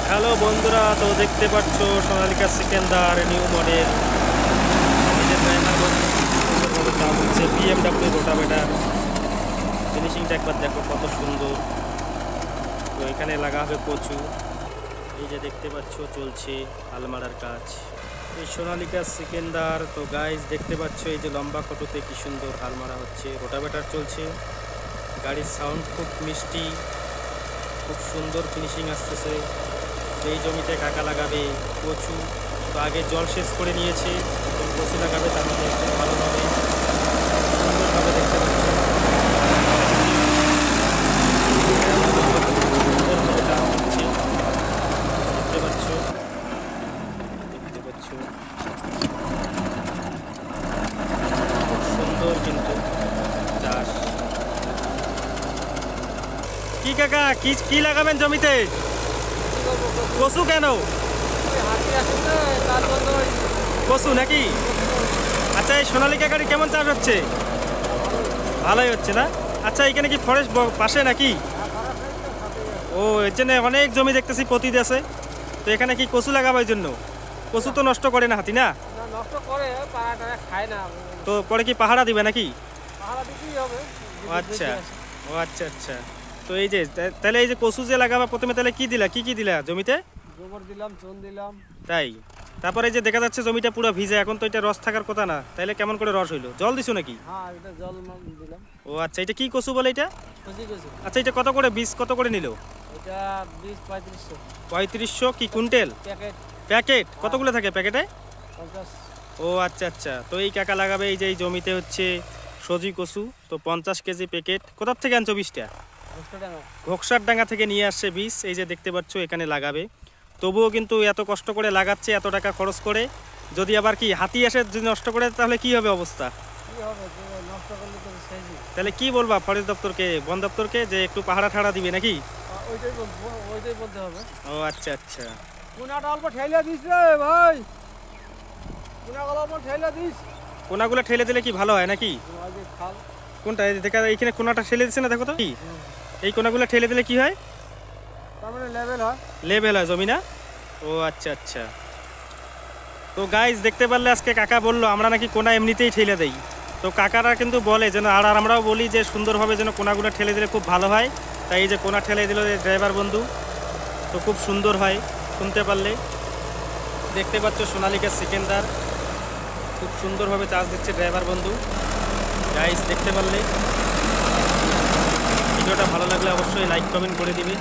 Hello বন্ধুরা, তো দেখতে পাচ্ছ সোনালিকা সিকেন্দার নিউ মডেল। দাম হচ্ছে BMW রোটাভেটার। ফিনিশিংটা একবার দেখো কত সুন্দর। তো এখানে লাগা হবে কচু। এই যে দেখতে পাচ্ছ চলছে আলমারার কাজ। এই সোনালিকা সিকেন্দার। তো গাইজ দেখতে পাচ্ছ এই যে লম্বা কটোতে কি সুন্দর হাল মারা হচ্ছে, রোটাভেটার চলছে। গাড়ির সাউন্ড খুব মিষ্টি, খুব সুন্দর ফিনিশিং আসতেছে। এই জমিতে কাকা লাগাবে কচু। তো আগে জল সেচ করে নিয়েছে, এখন কচু লাগাবে, তার মানে একটু ভালোভাবে সুন্দরভাবে দেখতে পাচ্ছ। সুন্দরভাবে চাষ হচ্ছে, দেখতে পাচ্ছ দেখতে পাচ্ছ খুব সুন্দর কিন্তু চাষ। কি কাকা, কি কি লাগাবেন জমিতে? কচু কেন? কচু নাকি? আচ্ছা, এই সোনালিকা গাড়ি কেমন চাষ হচ্ছে? ভালোই হচ্ছে না? আচ্ছা, এখানে কি ফরেস্ট পাশে নাকি? ও, এর জন্য অনেক জমি দেখতেছি পতি আছে। তো এখানে কি কচু লাগাবো? এই জন্য কচু তো নষ্ট করে না হাতি না? নষ্ট করে, খায় না। তো পরে কি পাহারা দিবে নাকি? পাহারা দিতেই হবে। ও আচ্ছা, ও আচ্ছা আচ্ছা। তো এই যে তাহলে এই যে কচু যে লাগাবা, প্রথমে তাহলে কি দিলা, কি কি দিলা জমিতে? গোবর দিলাম, চুন দিলাম। তাই? তারপরে এই যে দেখা যাচ্ছে জমিটা পুরো ভিজে, এখন তো এটা রস থাকার কথা না, তাইলে কেমন করে রস হইলো? জল দিছো নাকি? হ্যাঁ, এটা জল দিলাম। ও আচ্ছা, এটা কি কচু বলে এটা? কচি কচি। আচ্ছা, এটা কত করে বীজ, কত করে নিল? এটা 20-3500 3500 কি কুইন্টাল? প্যাকেট। প্যাকেট কতগুলো থাকে প্যাকেটে? 50। ও আচ্ছা আচ্ছা। তো এই কাকা লাগাবে এই যে এই জমিতে হচ্ছে সজি কচু। তো 50 কেজি প্যাকেট। কোথার থেকে আনছো বীজটা? ঘোকসার ডাঙ্গা থেকে নিয়ে আসছে বীজ। এই যে দেখতে পাচ্ছ এখানে লাগাবে। তবুও কিন্তু এত কষ্ট করে লাগাচ্ছে, এত টাকা খরচ করে। যদি আবার কি হাতি এসে যদি নষ্ট করে, তাহলে কি হবে অবস্থা? নষ্ট করলে তো শেষই। তাহলে কি বলবা ফরেস্ট দপ্তরকে, বন দপ্তরকে, যে একটু পাহাড়া ঠাড়া দিবে নাকি? ওইটাই বলতে হবে। ও আচ্ছা আচ্ছা। কোনাটা অল্প ঠেলে দিস রে ভাই, কোনাগুলো অল্প ঠেলে দিস। কোনাগুলো ঠেলে দিলে কি ভালো হয় নাকি? কোনটা দেখা যায়? এইখানে কোনাটা ঠেলে দিচ্ছে না, দেখো তো। কি এই কোনাগুলো ঠেলে দিলে কি হয়? তার মানে লেভেল হয়। লেভেল হয় জমি না? ও আচ্ছা আচ্ছা। তো গাইজ দেখতে পারলে আজকে কাকা বললো আমরা নাকি কোনা এমনিতেই ঠেলে দেই। তো কাকারা কিন্তু বলে যেন, আর আমরাও বলি যে সুন্দরভাবে যেন কোনাগুলো ঠেলে দিলে খুব ভালো হয়। তাই এই যে কোনা ঠেলে দিল ড্রাইভার বন্ধু, তো খুব সুন্দর হয় শুনতে পারলে। দেখতে পাচ্ছ সোনালিকা সিকেন্দার খুব সুন্দরভাবে চার্জ দিচ্ছে ড্রাইভার বন্ধু। গাইজ দেখতে পারলে। ভিডিওটা ভালো লাগলে অবশ্যই লাইক কমেন্ট করে দিবে।